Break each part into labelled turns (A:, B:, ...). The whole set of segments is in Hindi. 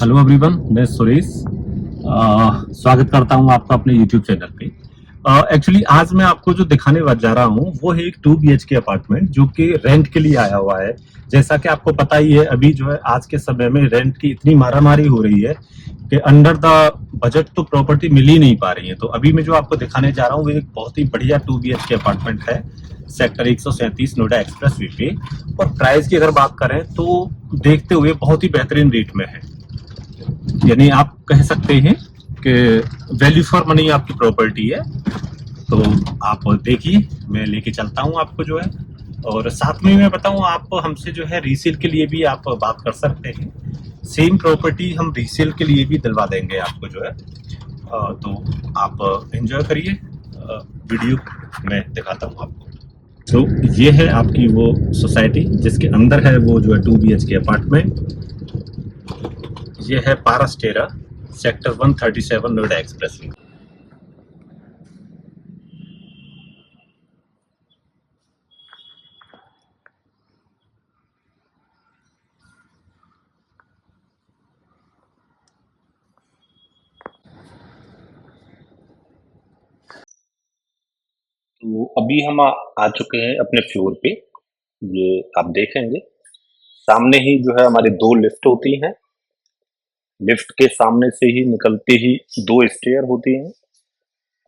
A: हेलो एवरीवन, मैं सुरेश। स्वागत करता हूं आपका अपने यूट्यूब चैनल पे। एक्चुअली आज मैं आपको जो दिखाने जा रहा हूं वो है एक 2 BHK अपार्टमेंट जो कि रेंट के लिए आया हुआ है। जैसा कि आपको पता ही है, अभी जो है आज के समय में रेंट की इतनी मारामारी हो रही है कि अंडर द बजट तो प्रॉपर्टी मिल ही नहीं पा रही है। तो अभी मैं जो आपको दिखाने जा रहा हूँ वो एक बहुत ही बढ़िया 2 BHK अपार्टमेंट है, सेक्टर 137 नोएडा एक्सप्रेस वे पे। और प्राइस की अगर बात करें तो देखते हुए बहुत ही बेहतरीन रेट में है। यानी आप कह सकते हैं कि वैल्यू फॉर मनी आपकी प्रॉपर्टी है। तो आप देखिए, मैं लेके चलता हूँ आपको जो है। और साथ में मैं बताऊँ, आप हमसे जो है रीसेल के लिए भी आप बात कर सकते हैं। सेम प्रॉपर्टी हम रीसेल के लिए भी दिलवा देंगे आपको जो है। तो आप एंजॉय करिए। वीडियो मैं दिखाता हूँ आपको। तो ये है आपकी वो सोसाइटी जिसके अंदर है वो जो है 2 BHK अपार्टमेंट। ये है पारास्टेरा, सेक्टर 137 नोएडा एक्सप्रेस वे।
B: तो अभी हम आ चुके हैं अपने फ्लोर पे। ये आप देखेंगे सामने ही जो है हमारी दो लिफ्ट होती हैं। लिफ्ट के सामने से ही निकलते ही दो स्टेयर होती हैं।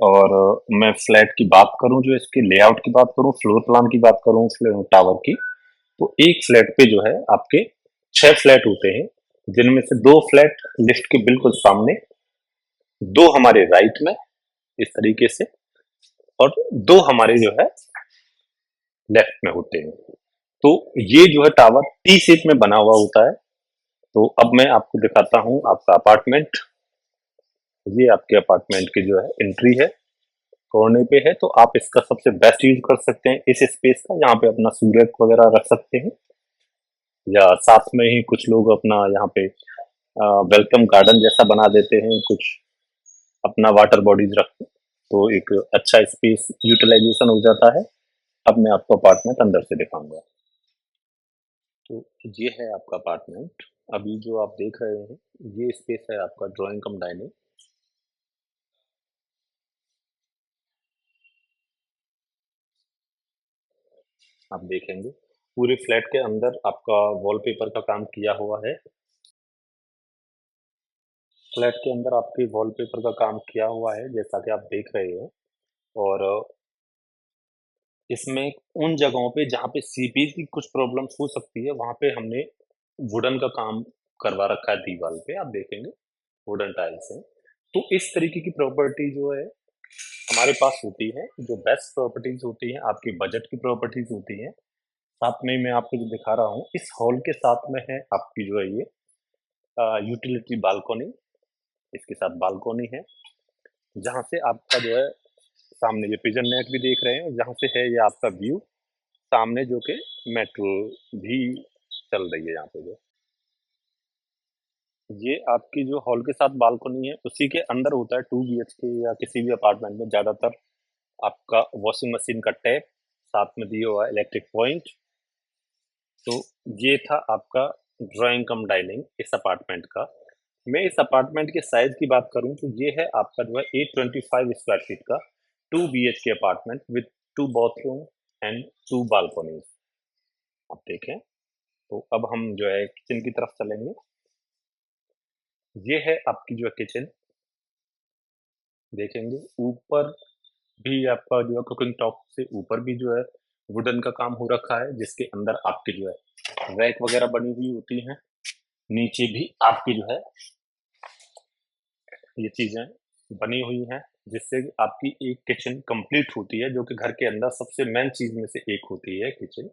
B: और मैं फ्लैट की बात करूं, जो इसके लेआउट की बात करूं, फ्लोर प्लान की बात करूं टावर की, तो एक फ्लैट पे जो है आपके 6 फ्लैट होते हैं, जिनमें से दो फ्लैट लिफ्ट के बिल्कुल सामने, दो हमारे राइट में इस तरीके से, और दो हमारे जो है लेफ्ट में होते हैं। तो ये जो है टावर टी शेप में बना हुआ होता है। तो अब मैं आपको दिखाता हूँ आपका अपार्टमेंट। ये आपके अपार्टमेंट की जो है एंट्री है, कोने पे है। तो आप इसका सबसे बेस्ट यूज कर सकते हैं इस स्पेस का। यहाँ पे अपना सूरज वगैरह रख सकते हैं, या साथ में ही कुछ लोग अपना यहाँ पे वेलकम गार्डन जैसा बना देते हैं, कुछ अपना वाटर बॉडीज रखते हैं। तो एक अच्छा स्पेस यूटिलाइजेशन हो जाता है। अब मैं आपको अपार्टमेंट अंदर से दिखाऊंगा। तो ये है आपका अपार्टमेंट। अभी जो आप देख रहे हैं, ये स्पेस है आपका ड्राइंग कम डाइनिंग। आप देखेंगे पूरे फ्लैट के अंदर आपका वॉलपेपर का काम किया हुआ है। फ्लैट के अंदर आपके वॉलपेपर का काम किया हुआ है, जैसा कि आप देख रहे हैं। और इसमें उन जगहों पे जहाँ पे सीपीयू की कुछ प्रॉब्लम्स हो सकती है, वहाँ पे हमने वुडन का काम करवा रखा है दीवार पे। आप देखेंगे वुडन टाइल्स है। तो इस तरीके की प्रॉपर्टी जो है हमारे पास होती है, जो बेस्ट प्रॉपर्टीज होती हैं, आपकी बजट की प्रॉपर्टीज होती हैं। साथ में मैं आपको जो दिखा रहा हूँ, इस हॉल के साथ में है आपकी जो है ये यूटिलिटी बालकनी। इसके साथ बालकनी है, जहाँ से आपका जो है सामने ये पिजन नेट भी देख रहे हैं, जहाँ से है ये आपका व्यू सामने, जो कि मेट्रो भी चल रही है यहाँ पे। जो ये आपकी जो हॉल के साथ बालकनी है, उसी के अंदर होता है 2 BHK या किसी भी अपार्टमेंट में ज्यादातर आपका वॉशिंग मशीन का टैप, साथ में दिया हुआ इलेक्ट्रिक पॉइंट। तो ये था आपका ड्राइंग कम डाइनिंग इस अपार्टमेंट का। मैं इस अपार्टमेंट के साइज की बात करूं तो ये है आपका जो है 825 स्क्वायर फीट का 2 BHK apartment with 2 bathroom and 2 बालकोनीज। आप देखें। तो अब हम जो है किचन की तरफ चलेंगे। ये है आपकी जो है किचन। देखेंगे ऊपर भी आपका जो है कुकिंग टॉप से ऊपर भी जो है वुडन का काम हो रखा है, जिसके अंदर आपके जो है रैक वगैरह बनी हुई होती हैं। नीचे भी आपकी जो है ये चीजें बनी हुई हैं, जिससे आपकी एक किचन कंप्लीट होती है, जो कि घर के अंदर सबसे मेन चीज में से एक होती है किचन।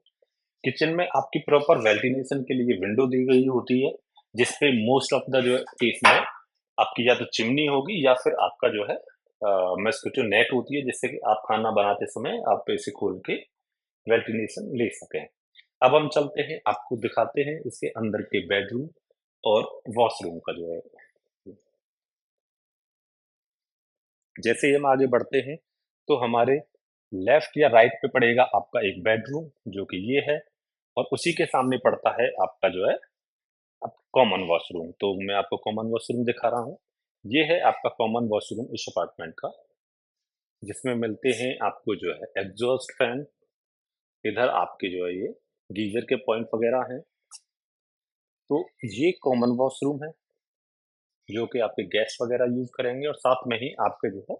B: किचन में आपकी प्रॉपर वेंटिलेशन के लिए विंडो दी गई होती है, जिसपे मोस्ट ऑफ द जो है केस में आपकी या तो चिमनी होगी या फिर आपका जो है मस्किटो नेट होती है, जिससे कि आप खाना बनाते समय आप इसे खोल के वेंटिलेशन ले सकें। अब हम चलते हैं, आपको दिखाते हैं इसके अंदर के बेडरूम और वॉशरूम का जो है। जैसे ही हम आगे बढ़ते हैं, तो हमारे लेफ्ट या राइट पे पड़ेगा आपका एक बेडरूम, जो कि ये है। और उसी के सामने पड़ता है आपका जो है अब कॉमन वॉशरूम, तो मैं आपको कॉमन वॉशरूम दिखा रहा हूँ। ये है आपका कॉमन वॉशरूम इस अपार्टमेंट का, जिसमें मिलते हैं आपको जो है एग्जॉस्ट फैन, इधर आपके जो है ये गीजर के पॉइंट वगैरह हैं। तो ये कॉमन वॉशरूम है, जो कि आपके गेस्ट वगैरह यूज़ करेंगे, और साथ में ही आपके जो है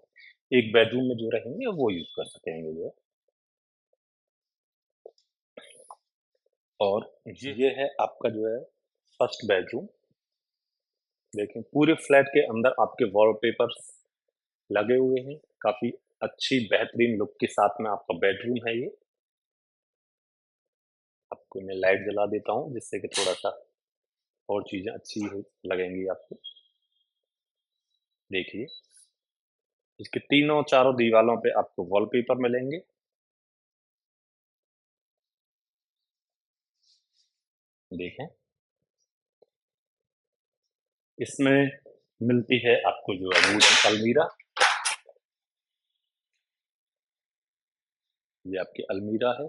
B: एक बेडरूम में जो रहेंगे वो यूज़ कर सकेंगे जो है। और ये है आपका जो है फर्स्ट बेडरूम। देखें, पूरे फ्लैट के अंदर आपके वॉलपेपर्स लगे हुए हैं, काफ़ी अच्छी बेहतरीन लुक के साथ में आपका बेडरूम है ये। आपको मैं लाइट जला देता हूँ, जिससे कि थोड़ा-सा और चीज़ें अच्छी हो लगेंगी आपको। देखिए, इसके तीनों चारों दीवालों पे आपको वॉलपेपर मिलेंगे। देखें, इसमें मिलती है आपको जो है वुडन अलमीरा। ये आपकी अलमीरा है,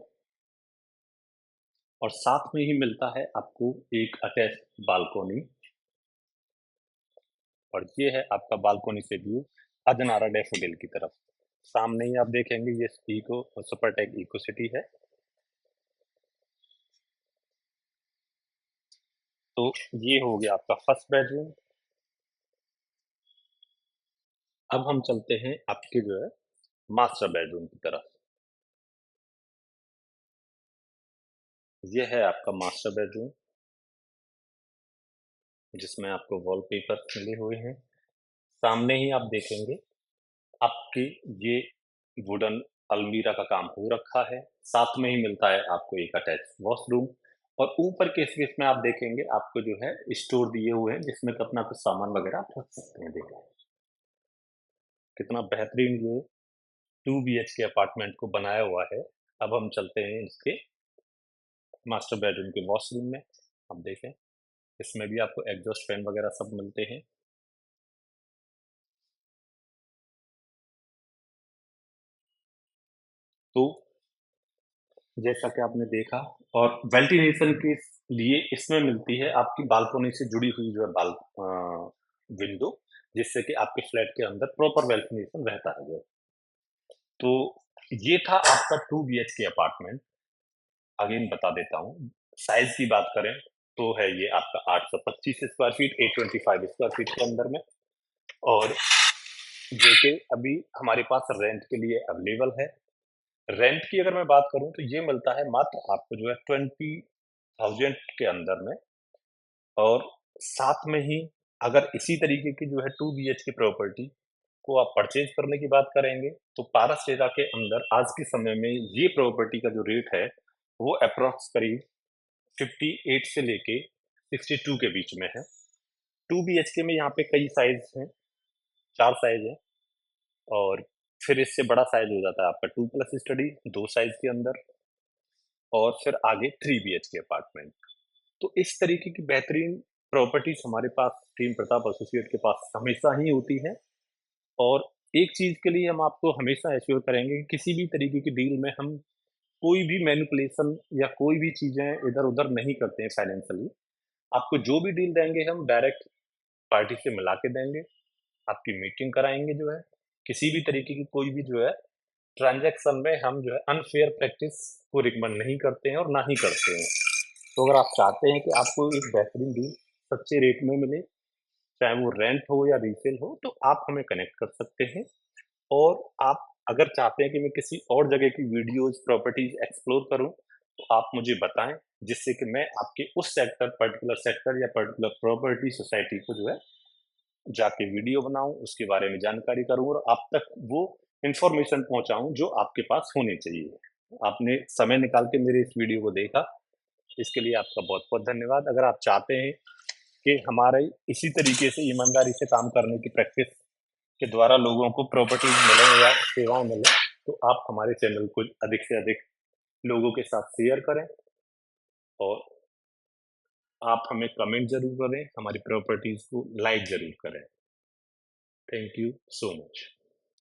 B: और साथ में ही मिलता है आपको एक अटैच बालकनी। और ये है आपका बालकनी से व्यू अदनारा डैफोडिल की तरफ। सामने ही आप देखेंगे ये इको सुपरटेक इको सिटी है। तो ये हो गया आपका फर्स्ट बेडरूम। अब हम चलते हैं आपके जो है मास्टर बेडरूम की तरफ। ये है आपका मास्टर बेडरूम, जिसमें आपको वॉलपेपर मिले हुए हैं। सामने ही आप देखेंगे आपकी ये वुडन अलमीरा का काम हो रखा है। साथ में ही मिलता है आपको एक अटैच वॉशरूम, और ऊपर के स्पेस में आप देखेंगे आपको जो है स्टोर दिए हुए हैं, जिसमें कि अपना कुछ सामान वगैरह आप रख सकते हैं। देखिए, कितना बेहतरीन ये 2 बीएचके अपार्टमेंट को बनाया हुआ है। अब हम चलते हैं इसके मास्टर बेडरूम के वॉशरूम में। आप देखें, इसमें भी आपको एग्जॉस्ट फैन वगैरह सब मिलते हैं। तो जैसा कि आपने देखा, और वेंटिलेशन के लिए इसमें मिलती है आपकी बालकनी से जुड़ी हुई जो है विंडो, जिससे कि आपके फ्लैट के अंदर प्रॉपर वेंटिलेशन रहता है जो। तो ये था आपका 2 बीएचके अपार्टमेंट। अगेन बता देता हूँ, साइज की बात करें तो है ये आपका 825 स्क्वायर फीट, 825 स्क्वायर फीट के अंदर में। और जो कि अभी हमारे पास रेंट के लिए अवेलेबल है। रेंट की अगर मैं बात करूं तो ये मिलता है मात्र आपको जो है 20,000 के अंदर में। और साथ में ही अगर इसी तरीके की जो है 2 बीएचके प्रॉपर्टी को आप परचेज करने की बात करेंगे, तो पारसरेरा के अंदर आज के समय में ये प्रॉपर्टी का जो रेट है वो अप्रॉक्स करीब 58 से लेके 62 के बीच में है। 2 बीएचके में यहाँ पे कई साइज हैं, 4 साइज हैं। और फिर इससे बड़ा साइज हो जाता है आपका 2 प्लस स्टडी, 2 साइज के अंदर। और फिर आगे 3 बीएचके अपार्टमेंट। तो इस तरीके की बेहतरीन प्रॉपर्टीज हमारे पास टीम प्रताप एसोसिएट के पास हमेशा ही होती है। और एक चीज के लिए हम आपको हमेशा एश्योर करेंगे कि किसी भी तरीके की डील में हम कोई भी मैनिपुलेशन या कोई भी चीजें इधर उधर नहीं करते हैं फाइनेंशियली। आपको जो भी डील देंगे हम डायरेक्ट पार्टी से मिला के देंगे, आपकी मीटिंग कराएंगे जो है। किसी भी तरीके की कोई भी जो है ट्रांजैक्शन में हम जो है अनफेयर प्रैक्टिस को रिकमेंड नहीं करते हैं और ना ही करते हैं। तो अगर आप चाहते हैं कि आपको एक बेहतरीन डील सच्चे रेट में मिले, चाहे वो रेंट हो या रीसेल हो, तो आप हमें कनेक्ट कर सकते हैं। और आप अगर चाहते हैं कि मैं किसी और जगह की वीडियोज प्रॉपर्टीज एक्सप्लोर करूं, तो आप मुझे बताएं, जिससे कि मैं आपके उस सेक्टर पर्टिकुलर सेक्टर या पर्टिकुलर प्रॉपर्टी सोसाइटी को जो है जाके वीडियो बनाऊं, उसके बारे में जानकारी करूं, और आप तक वो इंफॉर्मेशन पहुंचाऊं जो आपके पास होनी चाहिए। आपने समय निकाल के मेरे इस वीडियो को देखा, इसके लिए आपका बहुत बहुत धन्यवाद। अगर आप चाहते हैं कि हमारे इसी तरीके से ईमानदारी से काम करने की प्रैक्टिस के द्वारा लोगों को प्रॉपर्टीज मिले या सेवाएं मिले, तो आप हमारे चैनल को अधिक से अधिक लोगों के साथ शेयर करें, और आप हमें कमेंट जरूर करें, हमारी प्रॉपर्टीज को लाइक जरूर करें। Thank you so much.